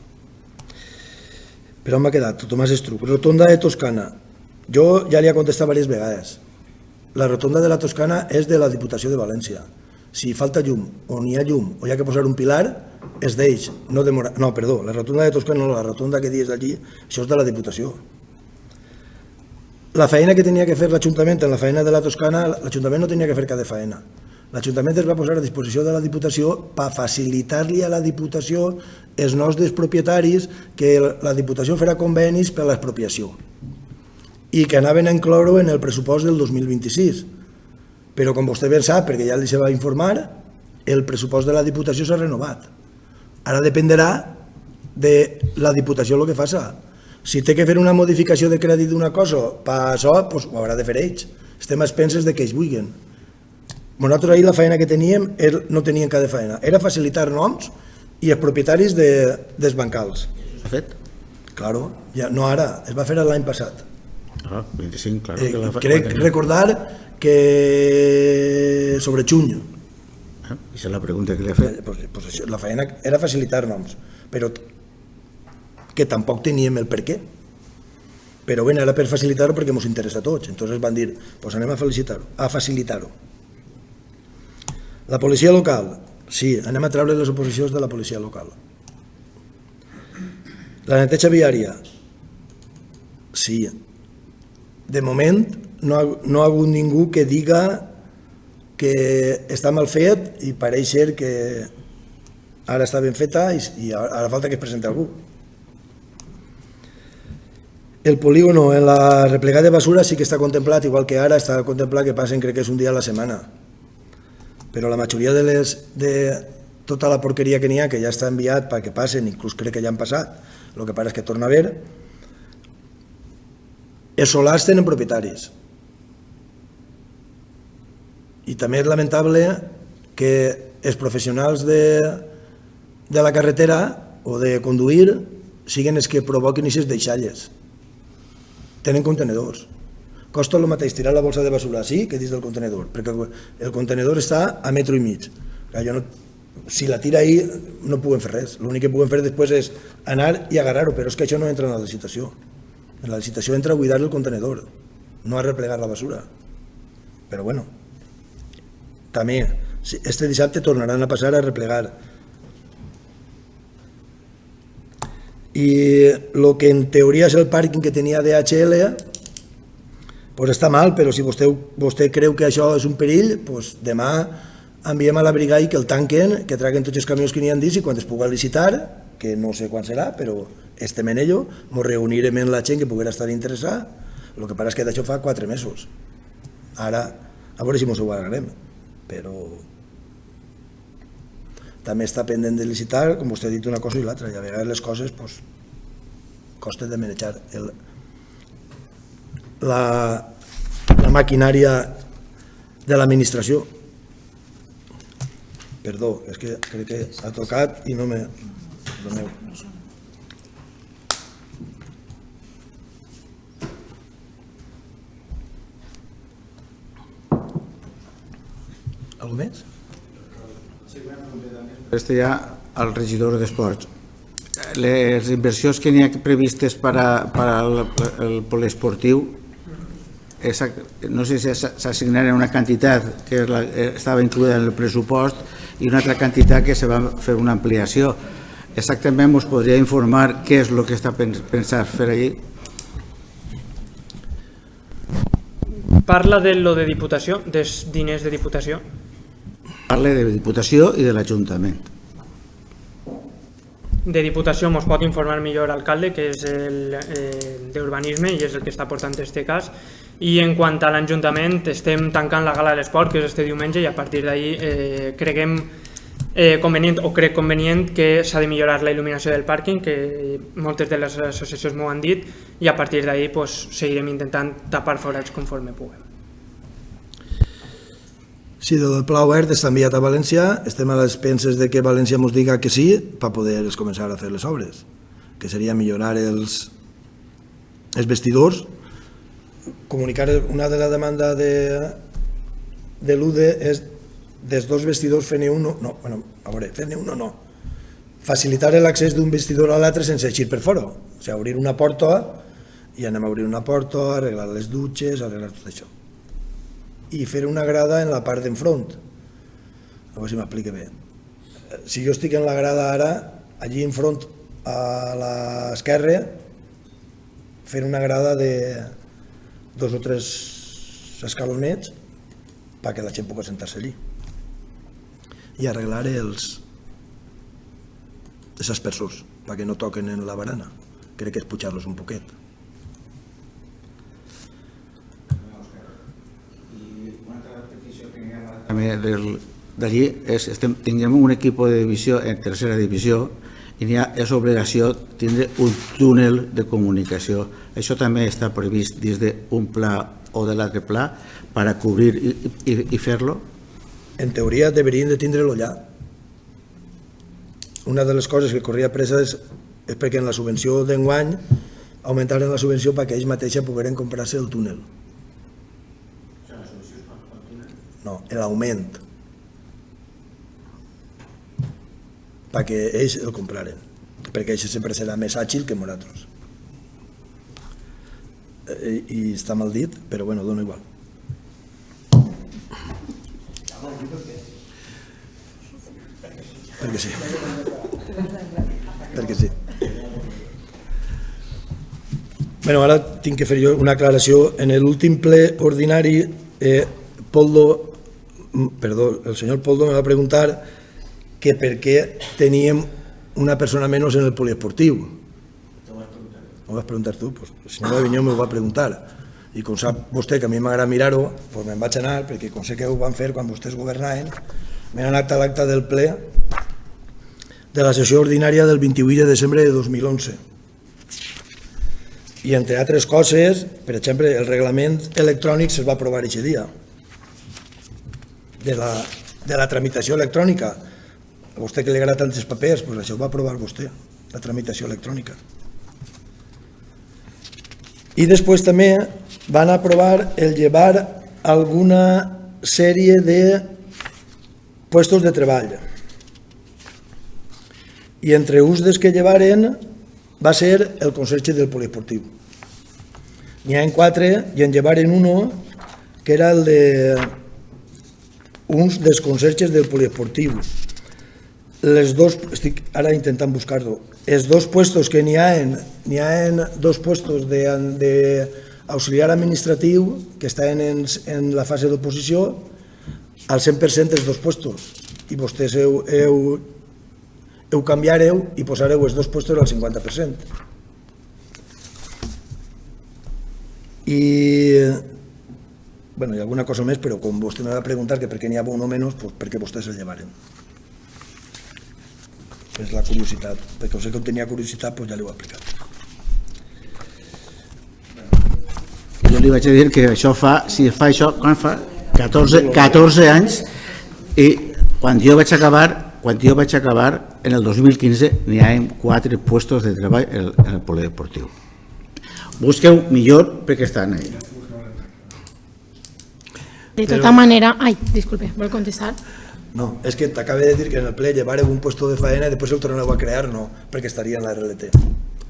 Però on m'ha quedat? Tomàs Estruc. Rotonda de Toscana. Jo ja li he contestat diverses vegades. La rotonda de la Toscana és de la Diputació de València. Si falta llum o n'hi ha llum o hi ha que posar un pilar, és d'ells. No, perdó, la rotonda de Toscana no, la rotonda que dius d'allí, això és de la Diputació. La feina que tenia que fer l'Ajuntament en la feina de la Toscana, l'Ajuntament no tenia que fer cada feina. L'Ajuntament es va posar a disposició de la Diputació per facilitar-li a la Diputació els nostres propietaris que la Diputació farà convenis per a l'expropiació i que anaven a incloure en el pressupost del 2026. Però com vostè ben sap, perquè ja li se va informar, el pressupost de la Diputació s'ha renovat. Ara dependrà de la Diputació el que faci. Si té que fer una modificació de crèdit d'una cosa per això, doncs ho haurà de fer ells. Estem a expenses de que ells vulguin. Nosaltres ahir la feina que teníem no teníem cada feina, era facilitar noms i els propietaris dels bancals. S'ha fet? Claro, ja, no ara, es va fer l'any passat. 25, claro. Crec recordar que sobre juny. Aquesta és la pregunta que li he fet. Pues això, la feina era facilitar noms, però que tampoc teníem el per què. Però bé, era per facilitar-ho perquè ens interessa a tots. Entonces van dir, pues anem a facilitar-ho. La policia local, sí, anem a treure les oposicions de la policia local. La neteja viària, sí. De moment no ha hagut ningú que diga que està mal fet i pareix ser que ara està ben feta i ara falta que es presenti algú. El polígono en la replegada de basura sí que està contemplat, igual que ara està contemplat que passen, crec que és un dia a la setmana. Però la majoria de tota la porqueria que n'hi ha, que ja està enviat perquè passen, inclús crec que ja han passat, el que passa és que torna a haver, els solars tenen propietaris. I també és lamentable que els professionals de la carretera o de conduir siguin els que provoquin aquestes deixalles. Tenen contenedors. Costa el mateix tirar la bolsa de basura així que dins del contenedor, perquè el contenedor està a metro i mig. Si la tira ahí no puguem fer res, l'únic que puguem fer després és anar i agarrar-ho, però és que això no entra en la licitació. En la licitació entra a buidar el contenedor, no a replegar la basura. Però bueno, també, este dissabte tornaran a passar a replegar. I el que en teoria és el pàrquing que tenia DHL, pues està mal, però si vostè creu que això és un perill, pues demà enviem a la brigada i que el tanquen, que traguen tots els camions que n'hi han dins i quan es pugui licitar, que no sé quan serà, però estem en ello, ens reunirem amb la gent que poguera estar interessada. El que passa és que d'això fa 4 mesos. Ara, a veure si ens ho agarrem, però també està pendent de licitar, com vostè ha dit una cosa i l'altra, i a vegades les coses costen de manejar. La maquinària de l'administració. Perdó, és que crec que ha tocat i no me... Algú més? Este ja al regidor d'Esports. Les inversions que n'hi ha previstes per al poliesportiu, no sé si s'assignaren una quantitat que estava inclosa en el pressupost i una altra quantitat que se va fer una ampliació. Exactament us podria informar què és el que està pensat fer allí? Parla de lo de Diputació, dels diners de Diputació. Parla de Diputació i de l'Ajuntament. De Diputació ens pot informar millor l'alcalde, que és el d'Urbanisme i és el que està portant aquest cas. I en quant a l'Ajuntament, estem tancant la gala de l'esport, que és este diumenge, i a partir d'ahir creguem convenient o crec convenient que s'ha de millorar la il·luminació del pàrquing, que moltes de les associacions m'ho han dit, i a partir d'ahir seguirem intentant tapar forats conforme puguem. Sí, del Pla Obert està enviat a València, estem a les penses de que València ens diga que sí per poder començar a fer les obres, que seria millorar els vestidors, comunicar una de la demanda de l'UDE és dels 2 vestidors fent-ne un, no, bueno, a veure, fent-ne un no, facilitar l'accés d'un vestidor a l'altre sense eixir per fora, o sigui, obrir una porta i anem a obrir una porta, arreglar les dutxes, arreglar tot això. I fer una grada en la part d'enfront, a veure si m'explica bé. Si jo estic en la grada ara, allí enfront a l'esquerra, fer una grada de 2 o 3 escalonets perquè la gent pugui sentar-se allí i arreglar els aspersors perquè no toquen en la barana. Crec que és pujar-los un poquet. També d'allí tinguem un equip de divisió en tercera divisió i n'hi ha l'obligació de tindre un túnel de comunicació. Això també està previst dins d'un pla o de l'altre pla per a cobrir i fer-lo? En teoria deurien de tindre-lo allà. Una de les coses que corria pressa és perquè en la subvenció d'enguany augmentaren la subvenció perquè ells mateixos pogueren comprar-se el túnel. No, l'augment. Perquè ells el compraren. Perquè ells sempre serà més àgil que nosaltres. I està mal dit, però bueno, dona igual. Perquè sí. Perquè sí. Bueno, ara tinc que fer jo una aclaració. En l'últim ple ordinari, el senyor Poldo me va preguntar que per què teníem una persona menys en el poliesportiu. M'ho vas preguntar tu? Pues el senyor Avinyó m'ho va preguntar. I com sap vostè que a mi m'agrada mirar-ho, pues me'n vaig anar, perquè com sé que ho van fer quan vostès governaven, m'he anat a l'acte del ple de la sessió ordinària del 28 de desembre de 2011. I entre altres coses, per exemple, el reglament electrònic se'l va aprovar aquest dia, de la tramitació electrònica. A vostè que li agrada tants papers, doncs això ho va aprovar vostè, la tramitació electrònica. I després també van aprovar el llevar alguna sèrie de puestos de treball. I entre uns dels que llevaren va ser el conserge del poliesportiu. N'hi ha 4 i en llevaren uno que era el de uns dels conserges del poliesportiu. Estic ara intentant buscar-ho. Els 2 puestos que n'hi ha 2 puestos d'auxiliar administratiu que estan en la fase d'oposició al 100% els 2 puestos i vostès heu canviareu i posareu els 2 puestos al 50%. I hi ha alguna cosa més, però com vostè me va preguntar que per què n'hi havia un o menys, perquè vostès el llevaren. És la curiositat, perquè sé que tenia curiositat, ja l'heu aplicat. Jo li vaig dir que això si fa això, quan fa? 14 anys, i quan jo vaig acabar, en el 2015 n'hi ha 4 puestos de treball en el polideportiu. Busqueu millor perquè estan allà. De tota manera... Ai, disculpe, vol contestar? No, és que t'acaba de dir que en el ple llevareu un puesto de faena i després el torneu a crear, no, perquè estaria en la RLT.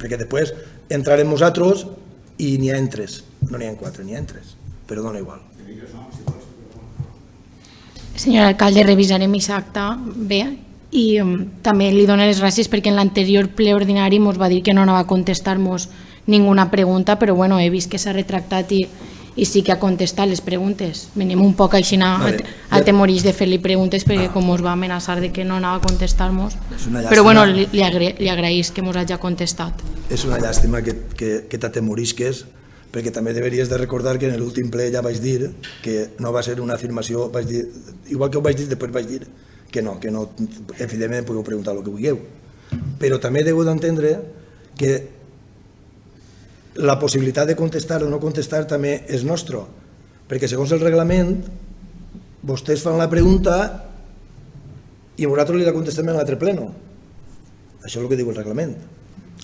Perquè després entrarem nosaltres i n'hi ha 3, no n'hi ha 4, n'hi ha 3, però dona igual. Senyor alcalde, revisarem aquest acte bé i també li dono les gràcies perquè en l'anterior ple ordinari ens va dir que no anava a contestar-nos ninguna pregunta, però bueno, he vist que s'ha retractat i sí que ha contestat les preguntes. Venim un poc així atemorits de fer-li preguntes perquè com ens va amenaçar de que no anava a contestar-nos, però bueno, li agraïs que ens hagi contestat. És una llàstima que t'atemorisques, perquè també devries de recordar que en l'últim ple ja vaig dir que no va ser una afirmació, igual que ho vaig dir, després vaig dir que no, evidentment podeu preguntar el que vulgueu, però també heu d'entendre que la possibilitat de contestar o no contestar també és nostra, perquè segons el reglament vostès fan la pregunta i nosaltres li la contestem en l'altre pleno. Això és el que diu el reglament.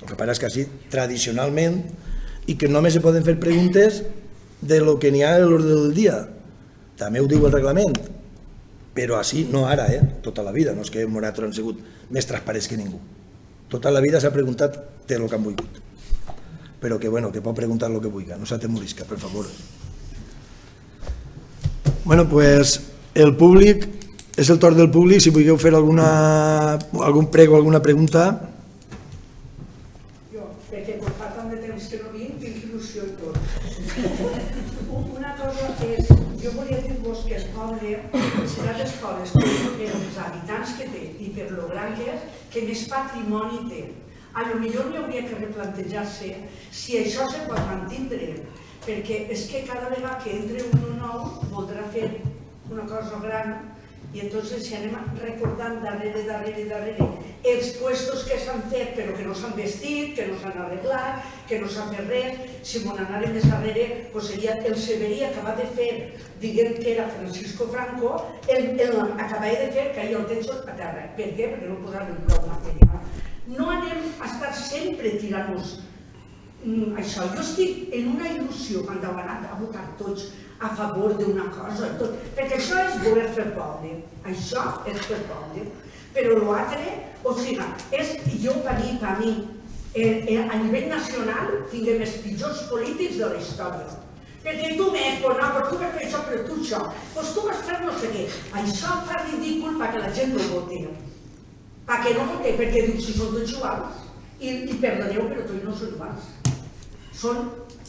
El que passa és que així, tradicionalment, i que només se poden fer preguntes de lo que n'hi ha a l'ordre del dia. També ho diu el reglament, però així no ara, tota la vida. No és que nosaltres hem sigut més transparents que ningú. Tota la vida s'ha preguntat de lo que han volgut. Però que pot preguntar el que vulgui, no s'atemorisca, per favor. Bueno, pues el públic, és el torn del públic, si vulgueu fer algun prec o alguna pregunta. Jo, perquè quan fa tant de temps que no vinc, tinc il·lusió i tot. Una cosa és, jo volia dir-vos que el poble, serà d'escoles, per els habitants que té i per lo gran que és, que més patrimoni té. A lo millor hi hauria que replantejar-se si això se pot mantindre, perquè és que cada vegada que entre un nou voldrà fer una cosa gran I entonces si anem recordant darrere els puestos que s'han fet però que no s'han vestit, que no s'han arreglat, que no s'han fet res, si m'on anàrem més darrere seria el Severí acaba de fer, diguem que era Francisco Franco, acabava de fer cair el techo a terra. Per què? Perquè no posàvem prou material. No anem a estar sempre tirant-nos això. Jo estic en una il·lusió quan heu anat a votar tots a favor d'una cosa, perquè això és voler fer poble, això és fer poble, però l'altre, o sigui, jo per mi, a nivell nacional tinguem els pitjors polítics de la història, perquè tu no, però tu vas fer això, però tu això, doncs tu vas fer no sé què, això fa ridícul perquè la gent no voti, perquè no voti, perquè diu si són tots iguals, i perdoneu, però tots no són iguals,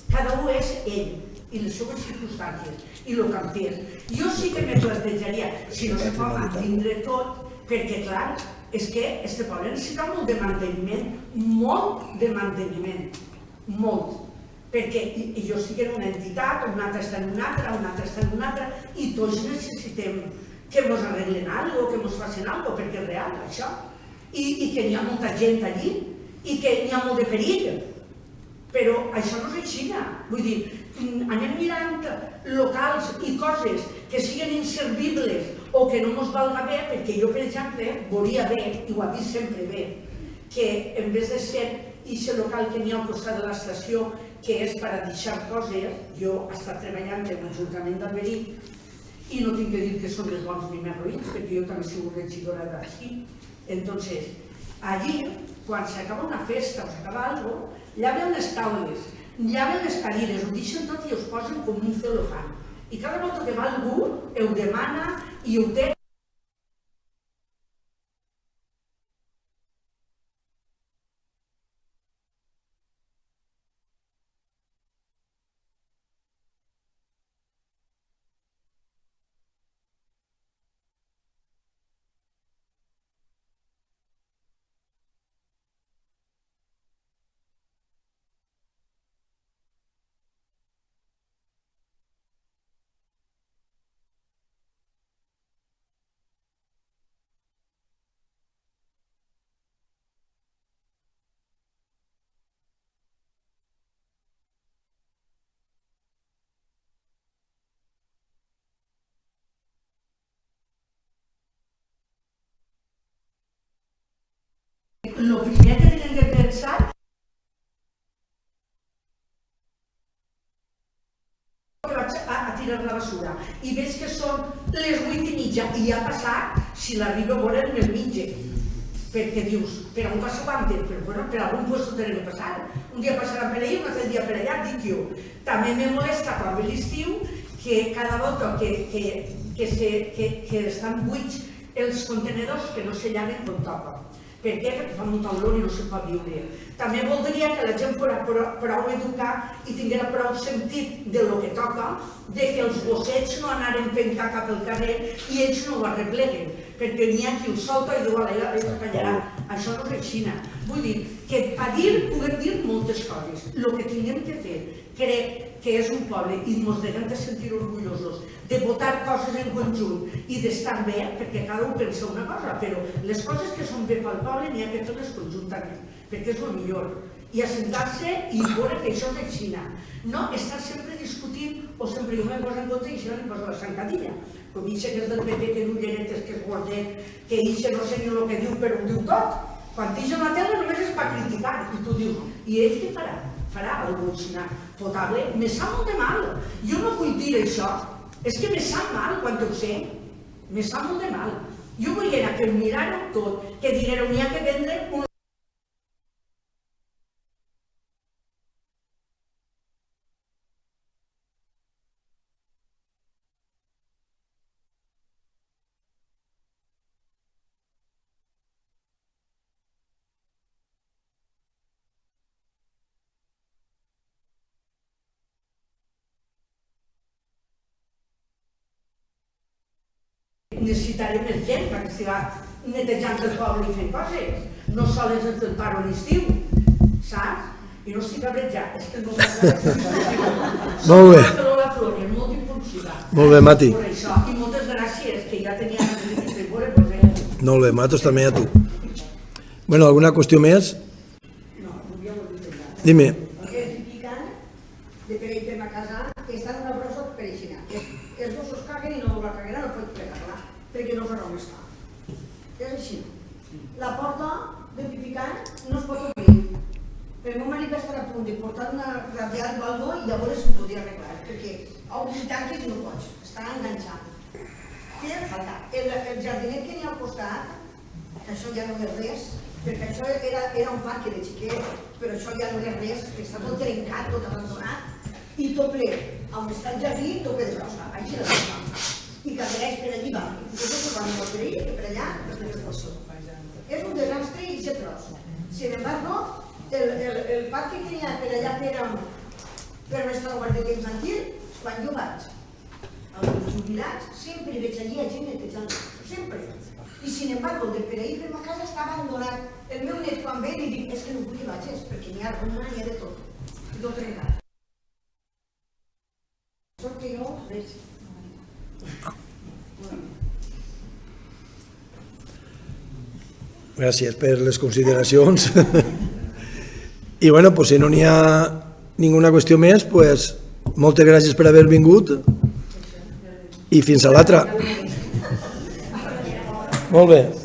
cada un és ell, i les seves circumstàncies, i el que han fet. Jo sí que me plantejaria, si no se pot mantindre tot, perquè clar, és que este poble necessita molt de manteniment, molt, perquè jo estic en una entitat, una altra està en una altra, una altra està en una altra, i tots necessitem que ens arreglen alguna cosa, que ens facin alguna cosa, perquè és real, això, i que n'hi ha molta gent allí, i que n'hi ha molt de perill, però això no és així, vull dir, anem mirant locals i coses que siguin inservibles o que no ens valga bé, perquè jo, per exemple, volia bé, i ho ha dit sempre bé, que en vez de ser aquest local que n'hi ha al costat de l'estació, que és per a deixar coses, jo he estat treballant en l'Ajuntament d'Alberí i no tinc que dir que són més bons ni més roïns, perquè jo també he sigut regidora d'ací. Entonces, allí, quan s'acaba una festa o s'acaba alguna cosa, llaven les taules, llaven les cadires, ho deixen tot i us posen com un celofán. I cada volta que va algú, ho demana i ho té. El primer que tenen de pensar que vaig a tirar la basura i veig que són les 8:30 i ja ha passat, si l'arribo a veure me'l mitja, perquè dius, per on passa abans? Però per algun lloc tenen que passar, un dia passarà per allà, un altre dia per allà, dic jo. També me molesta quan ve l'estiu que cada volta que estan buits els contenedors que no se llaven com toca. Per què? Perquè fa molta olor i no se pot viure. També voldria que la gent fos prou educat i tingués prou sentit de lo que toca, de que els gossets no anaren fent caca pel carrer i ells no ho arrepleguen, perquè n'hi ha qui ho solta i diu, ja callarà. Això no és així. Vull dir que a dir podem dir moltes coses. El que tinguem que fer, crec que és un poble i ens hem de sentir orgullosos de votar coses en conjunt i d'estar bé, perquè cada un pensa una cosa, però les coses que són bé pel poble n'hi ha que fer-les conjuntament, perquè és el millor. I assentar-se i veure que això és així. No estar sempre discutint o sempre jo me'n poso en compte i això em poso la zancadilla. Com dice que és del PP, que diu llenetes, que és guardet, que ixe no sé ni el que diu, però ho diu tot. Quan t'ix a la tele només és per criticar, i tu dius, i ell què farà? Farà alguna cosa potable? Me sap molt de mal. Jo no vull dir això. És que me sap mal quan ho sé. Me sap molt de mal. Jo vull que mirareu tot, que diguereu, n'hi ha que vendre un... necessitaré més gent perquè estigui netejant el poble i fent coses, no sols el paro a l'estiu, saps? I no estic cabrejat, és que no m'agrada. Molt bé. La Flor és molt impulsiva. Molt bé, Mati. I moltes gràcies, que ja tenia Molt bé, nosaltres també a tu. Bueno, alguna qüestió més? Dime. És picant de per ell per a casa que està en una brossa per aixina. Els gossos caguen i no la caguera, no pot plegar-la, perquè no sé on està. És així. La porta del picant no es pot obrir. El meu marit va estar a punt de portar una radial o algo i llavors ho podia arreglar, perquè a obrir tanques no pots, està enganxat. Què ha faltat? El jardinet que n'hi ha al costat, que això ja no és res, perquè això era un parc de xiquet, però això ja no és res, està tot trencat, tot abandonat, i tot ple, on està el jardí, tot ple de brossa, així de brossa. I camineix per allí, va, i tot quan no per allà, per allà, per allà. És un desastre i se tros. Sin embargo, el parc que n'hi ha per allà per nuestra guardeta infantil, quan jo vaig als jubilats, sempre veig allí a gent netejant, sempre. I sin embargo, de per ahir per ma casa està abandonat. El meu net quan ve li dic, és que no vull que vagis, perquè n'hi ha runa, n'hi ha de tot. I tot trencat. Sort que jo veig. Gràcies per les consideracions. I bueno, pues, si no n'hi ha ninguna qüestió més, pues, moltes gràcies per haver vingut i fins a l'altra. Molt bé.